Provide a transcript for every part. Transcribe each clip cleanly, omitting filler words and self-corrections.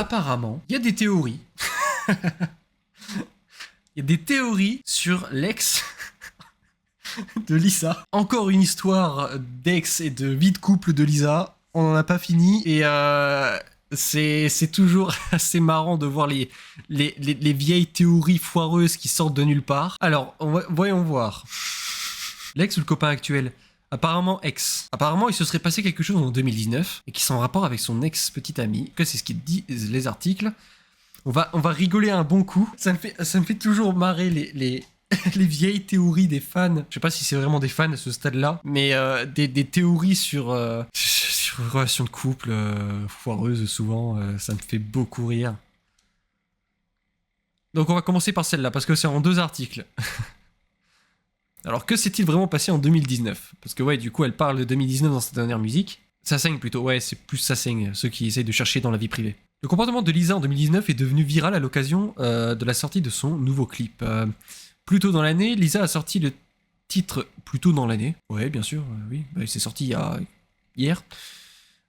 apparemment, il y a des théories. Il y a des théories sur l'ex de Lisa. Encore une histoire d'ex et de vie de couple de Lisa. On n'en a pas fini. Et c'est toujours assez marrant de voir les vieilles théories foireuses qui sortent de nulle part. Alors, voyons voir. L'ex ou le copain actuel? Apparemment ex. Apparemment, il se serait passé quelque chose en 2019 et qui sont en rapport avec son ex-petite amie. Que c'est ce qu'ils disent les articles. On va rigoler un bon coup. Ça me fait toujours marrer les vieilles théories des fans. Je sais pas si c'est vraiment des fans à ce stade-là, mais des théories sur relations de couple foireuses souvent, ça me fait beaucoup rire. Donc on va commencer par celle-là, parce que c'est en 2 articles. Alors que s'est-il vraiment passé en 2019? Parce que ouais, du coup elle parle de 2019 dans sa dernière musique. Ça saigne plutôt, ouais, c'est plus ça saigne, ceux qui essayent de chercher dans la vie privée. Le comportement de Lisa en 2019 est devenu viral à l'occasion de la sortie de son nouveau clip. Plus tôt dans l'année, Lisa a sorti le titre plus tôt dans l'année. Ouais, bien sûr, oui, bah, c'est sorti hier.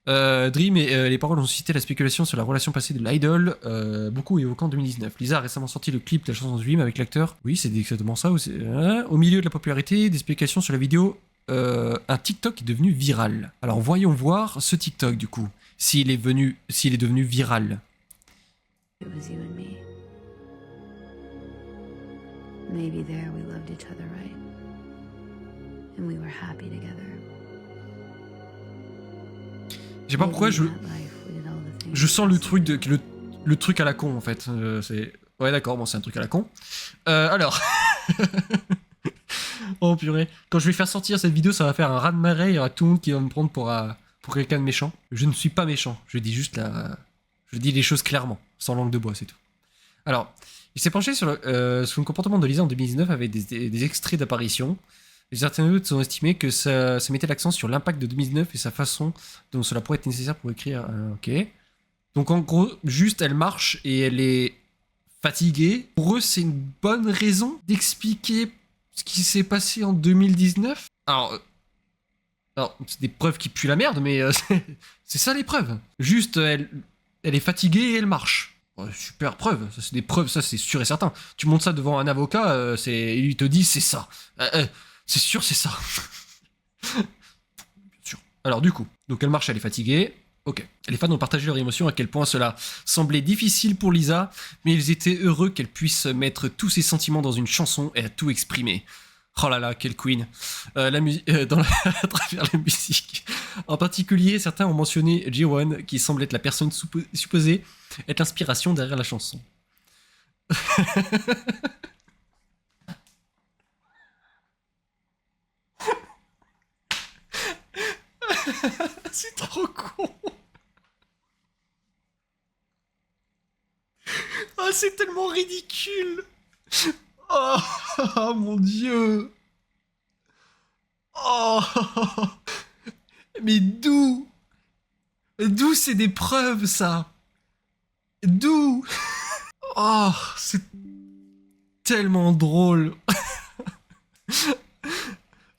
Dream et les paroles ont suscité la spéculation sur la relation passée de l'idol, beaucoup évoquant 2019. Lisa a récemment sorti le clip de la chanson Dream avec l'acteur. Oui, c'est exactement ça. Au milieu de la popularité, des spéculations sur la vidéo, un TikTok est devenu viral. Alors voyons voir ce TikTok du coup, s'il est devenu viral. It was you and me. Maybe there we loved each other right. And we were happy together. Je sais pas pourquoi je sens le truc le truc à la con en fait. Ouais d'accord, bon c'est un truc à la con. Alors. Oh purée. Quand je vais faire sortir cette vidéo, ça va faire un raz-de-marée, il y aura tout le monde qui va me prendre pour quelqu'un de méchant. Je ne suis pas méchant, je dis juste je dis les choses clairement, sans langue de bois, c'est tout. Alors, il s'est penché sur le comportement de Lisa en 2019 avec des extraits d'apparition. Les internautes ont estimé que ça mettait l'accent sur l'impact de 2019 et sa façon dont cela pourrait être nécessaire pour écrire. Ok. Donc en gros, juste elle marche et elle est fatiguée. Pour eux, c'est une bonne raison d'expliquer ce qui s'est passé en 2019. Alors c'est des preuves qui puent la merde, mais c'est ça les preuves. Juste, elle est fatiguée et elle marche. Super preuve, ça c'est des preuves, ça c'est sûr et certain. Tu montes ça devant un avocat, il te dit c'est ça. C'est sûr, c'est ça. Bien sûr. Alors du coup, donc elle marche, elle est fatiguée. Ok. Les fans ont partagé leur émotion, à quel point cela semblait difficile pour Lisa, mais ils étaient heureux qu'elle puisse mettre tous ses sentiments dans une chanson et à tout exprimer. Oh là là, quelle queen. À travers la musique. En particulier, certains ont mentionné J1, qui semble être la personne supposée être l'inspiration derrière la chanson. C'est trop con. Ah, c'est tellement ridicule. Oh mon dieu. Oh. Mais d'où c'est des preuves ça? D'où? Oh, c'est tellement drôle.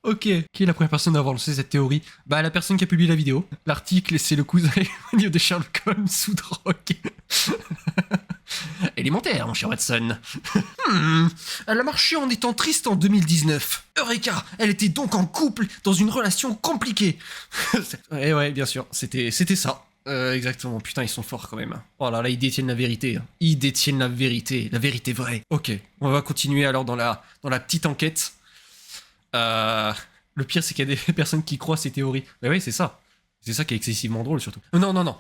Ok, qui est la première personne à avoir lancé cette théorie? Bah la personne qui a publié la vidéo. L'article, c'est le cousin éloigné de Sherlock Holmes sous drogue. Élémentaire, mon cher Watson. Elle a marché en étant triste en 2019. Eureka, elle était donc en couple dans une relation compliquée. Et ouais, bien sûr, c'était ça. Exactement, putain, ils sont forts quand même. Oh là là, ils détiennent la vérité. Ils détiennent la vérité vraie. Ok, on va continuer alors dans la petite enquête. Le pire, c'est qu'il y a des personnes qui croient ces théories. Mais oui, c'est ça. C'est ça qui est excessivement drôle, surtout. Non.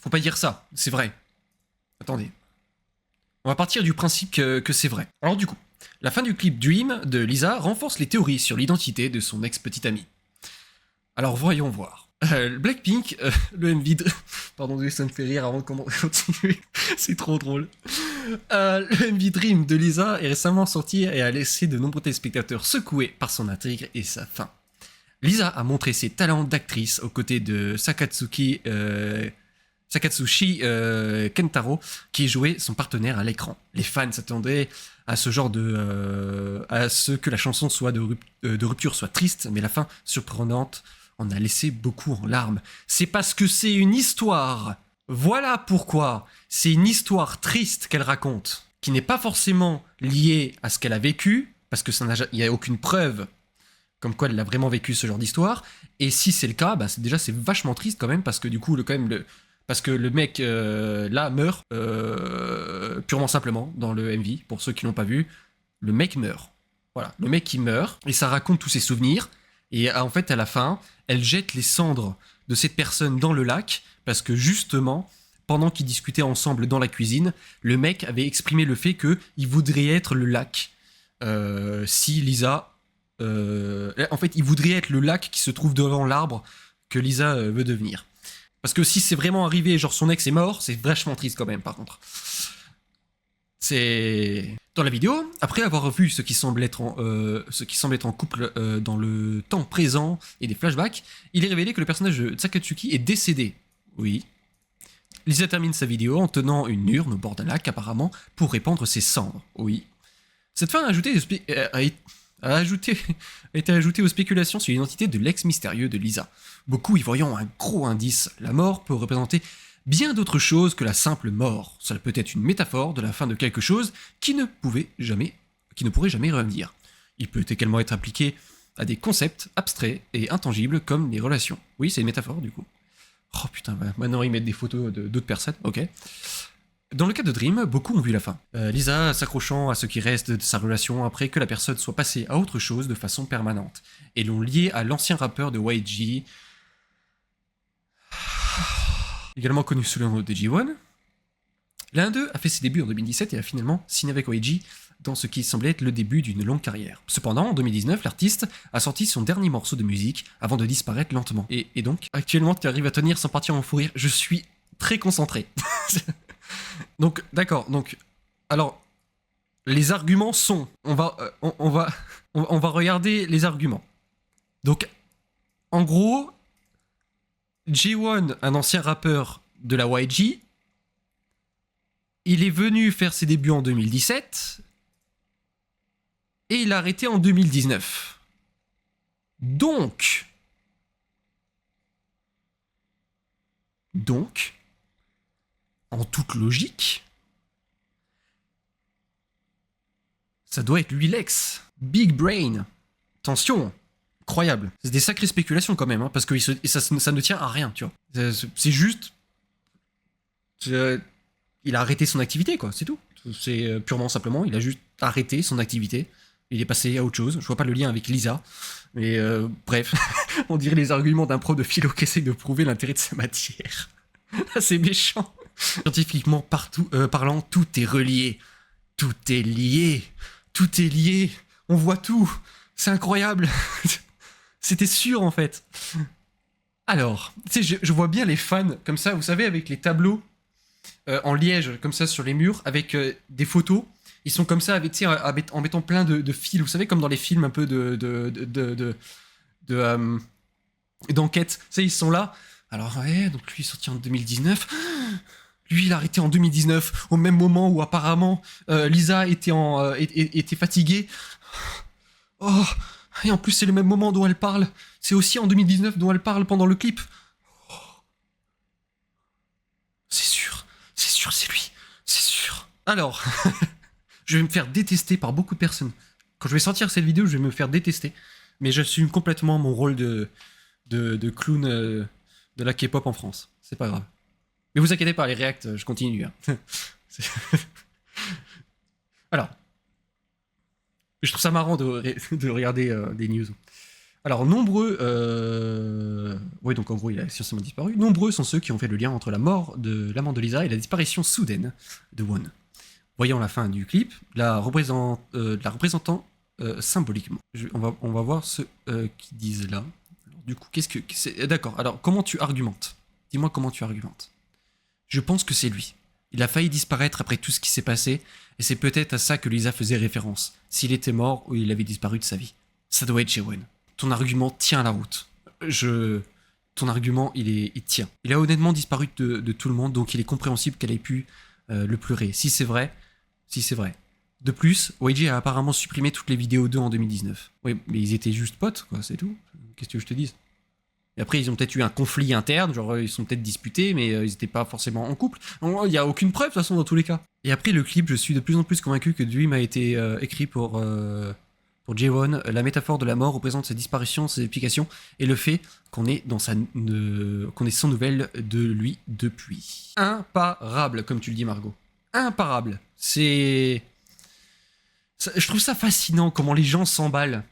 Faut pas dire ça. C'est vrai. Attendez. On va partir du principe que c'est vrai. Alors du coup, la fin du clip Dream de Lisa renforce les théories sur l'identité de son ex-petite amie. Alors voyons voir. Blackpink, le MV... Pardon, ça me fait rire avant de continuer. C'est trop drôle. Le MV Dream de Lisa est récemment sorti et a laissé de nombreux téléspectateurs secoués par son intrigue et sa fin. Lisa a montré ses talents d'actrice aux côtés de Sakatsushi Kentaro, qui jouait son partenaire à l'écran. Les fans s'attendaient à ce genre à ce que la chanson soit de rupture soit triste, mais la fin surprenante en a laissé beaucoup en larmes. C'est parce que c'est une histoire Voilà pourquoi c'est une histoire triste qu'elle raconte, qui n'est pas forcément liée à ce qu'elle a vécu, parce que il n'y a aucune preuve comme quoi elle a vraiment vécu ce genre d'histoire. Et si c'est le cas, bah c'est vachement triste quand même, parce que du coup, parce que le mec là meurt purement simplement dans le MV. Pour ceux qui l'ont pas vu, le mec meurt. Voilà, le mec qui meurt, et ça raconte tous ses souvenirs. Et en fait, à la fin, elle jette les cendres de cette personne dans le lac, parce que justement, pendant qu'ils discutaient ensemble dans la cuisine, le mec avait exprimé le fait qu'il voudrait être le lac si Lisa... en fait, il voudrait être le lac qui se trouve devant l'arbre que Lisa veut devenir. Parce que si c'est vraiment arrivé, genre son ex est mort, c'est vachement triste quand même, par contre. C'est... Dans la vidéo, après avoir vu ce qui semble être en couple dans le temps présent et des flashbacks, il est révélé que le personnage de Takatsuki est décédé. Oui. Lisa termine sa vidéo en tenant une urne au bord d'un lac, apparemment, pour répandre ses cendres. Oui. Cette fin a été ajoutée aux spéculations sur l'identité de l'ex mystérieux de Lisa. Beaucoup y voyant un gros indice, la mort peut représenter bien d'autres choses que la simple mort. Cela peut être une métaphore de la fin de quelque chose qui ne pourrait jamais revenir. Il peut également être appliqué à des concepts abstraits et intangibles comme les relations. Oui, c'est une métaphore du coup. Oh putain, maintenant ils mettent des photos d'autres personnes, ok. Dans le cas de Dream, beaucoup ont vu la fin. Lisa s'accrochant à ce qui reste de sa relation après que la personne soit passée à autre chose de façon permanente, et l'ont lié à l'ancien rappeur de YG, également connu sous le nom de G1. L'un d'eux a fait ses débuts en 2017 et a finalement signé avec YG dans ce qui semblait être le début d'une longue carrière. Cependant, en 2019, l'artiste a sorti son dernier morceau de musique avant de disparaître lentement. Et donc, actuellement, tu arrives à tenir sans partir en fou rire. Je suis très concentré. Donc, d'accord. Donc, alors, les arguments sont... On va regarder les arguments. Donc, en gros, J1, un ancien rappeur de la YG, il est venu faire ses débuts en 2017 et il a arrêté en 2019. Donc, en toute logique, ça doit être lui l'ex. Big brain. Attention, incroyable. C'est des sacrées spéculations quand même, hein, parce que ça ne tient à rien, tu vois. C'est juste... il a arrêté son activité, quoi, c'est tout. C'est purement simplement, il a juste arrêté son activité. Il est passé à autre chose. Je vois pas le lien avec Lisa. Mais bref, on dirait les arguments d'un prof de philo qui essaye de prouver l'intérêt de sa matière. C'est méchant. Scientifiquement parlant, tout est relié. Tout est lié. Tout est lié. On voit tout. C'est incroyable. C'était sûr, en fait. Alors, tu sais, je vois bien les fans, comme ça, vous savez, avec les tableaux en liège, comme ça, sur les murs, avec des photos. Ils sont comme ça, avec, en mettant plein de fils, vous savez, comme dans les films un peu d'enquête. Tu sais, ils sont là. Alors, ouais, donc lui, il est sorti en 2019. Lui, il a arrêté en 2019, au même moment où apparemment Lisa était fatiguée. Oh, et en plus, c'est le même moment dont elle parle. C'est aussi en 2019 dont elle parle pendant le clip. Oh. C'est sûr, c'est lui. C'est sûr. Alors... Je vais me faire détester par beaucoup de personnes. Quand je vais sortir cette vidéo, je vais me faire détester. Mais j'assume complètement mon rôle de clown de la K-pop en France. C'est pas grave. Mais vous inquiétez pas, les reacts, je continue. Hein. Alors, je trouve ça marrant de regarder des news. Alors, nombreux... Oui, donc en gros, il a essentiellement disparu. Nombreux sont ceux qui ont fait le lien entre la mort de l'amant de Lisa et la disparition soudaine de Won. Voyant la fin du clip, la représentant symboliquement. On va voir ce qu'ils disent là. Alors, du coup, qu'est-ce que c'est... D'accord, alors comment tu argumentes? Dis-moi comment tu argumentes. Je pense que c'est lui. Il a failli disparaître après tout ce qui s'est passé, et c'est peut-être à ça que Lisa faisait référence, s'il était mort ou il avait disparu de sa vie. Ça doit être Jaewon. Ton argument tient la route. Ton argument, il tient. Il a honnêtement disparu de tout le monde, donc il est compréhensible qu'elle ait pu le pleurer. Si c'est vrai. De plus, YG a apparemment supprimé toutes les vidéos d'eux en 2019. Oui, mais ils étaient juste potes, quoi, c'est tout. Qu'est-ce que je te dise? Et après, ils ont peut-être eu un conflit interne, genre ils sont peut-être disputés, mais ils n'étaient pas forcément en couple. Il n'y a aucune preuve, de toute façon, dans tous les cas. Et après, le clip, je suis de plus en plus convaincu que Dream a été écrit pour J-Won. La métaphore de la mort représente sa disparition, ses implications, et le fait qu'on est qu'on est sans nouvelles de lui depuis. Imparable, comme tu le dis, Margot. Imparable. Je trouve ça fascinant, comment les gens s'emballent.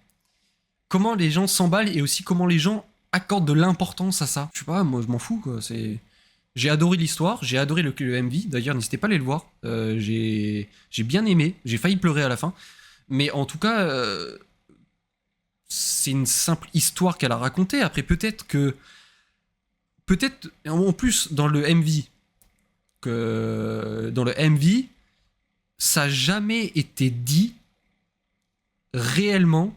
Comment les gens s'emballent et aussi comment les gens accordent de l'importance à ça. Je sais pas, moi je m'en fous quoi. J'ai adoré l'histoire, j'ai adoré le MV. D'ailleurs, n'hésitez pas à aller le voir. J'ai bien aimé, j'ai failli pleurer à la fin. Mais en tout cas, c'est une simple histoire qu'elle a racontée. Après, peut-être, en plus, dans le MV, ça n'a jamais été dit réellement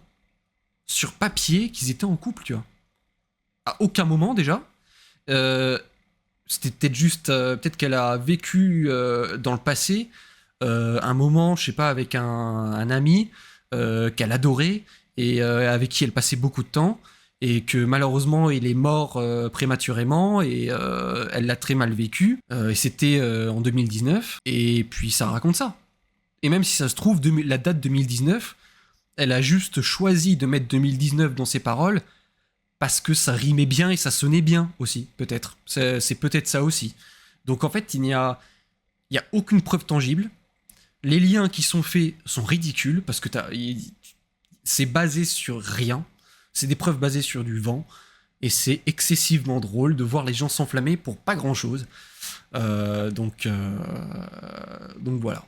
sur papier qu'ils étaient en couple, tu vois. À aucun moment déjà. C'était peut-être juste, peut-être qu'elle a vécu dans le passé un moment, je sais pas, avec un ami qu'elle adorait et avec qui elle passait beaucoup de temps et que malheureusement il est mort prématurément et elle l'a très mal vécu et c'était en 2019 et puis ça raconte ça. Et même si ça se trouve, la date 2019, elle a juste choisi de mettre 2019 dans ses paroles parce que ça rimait bien et ça sonnait bien aussi, peut-être. C'est peut-être ça aussi. Donc en fait, il n'y a aucune preuve tangible. Les liens qui sont faits sont ridicules parce que c'est basé sur rien. C'est des preuves basées sur du vent. Et c'est excessivement drôle de voir les gens s'enflammer pour pas grand-chose. Donc voilà.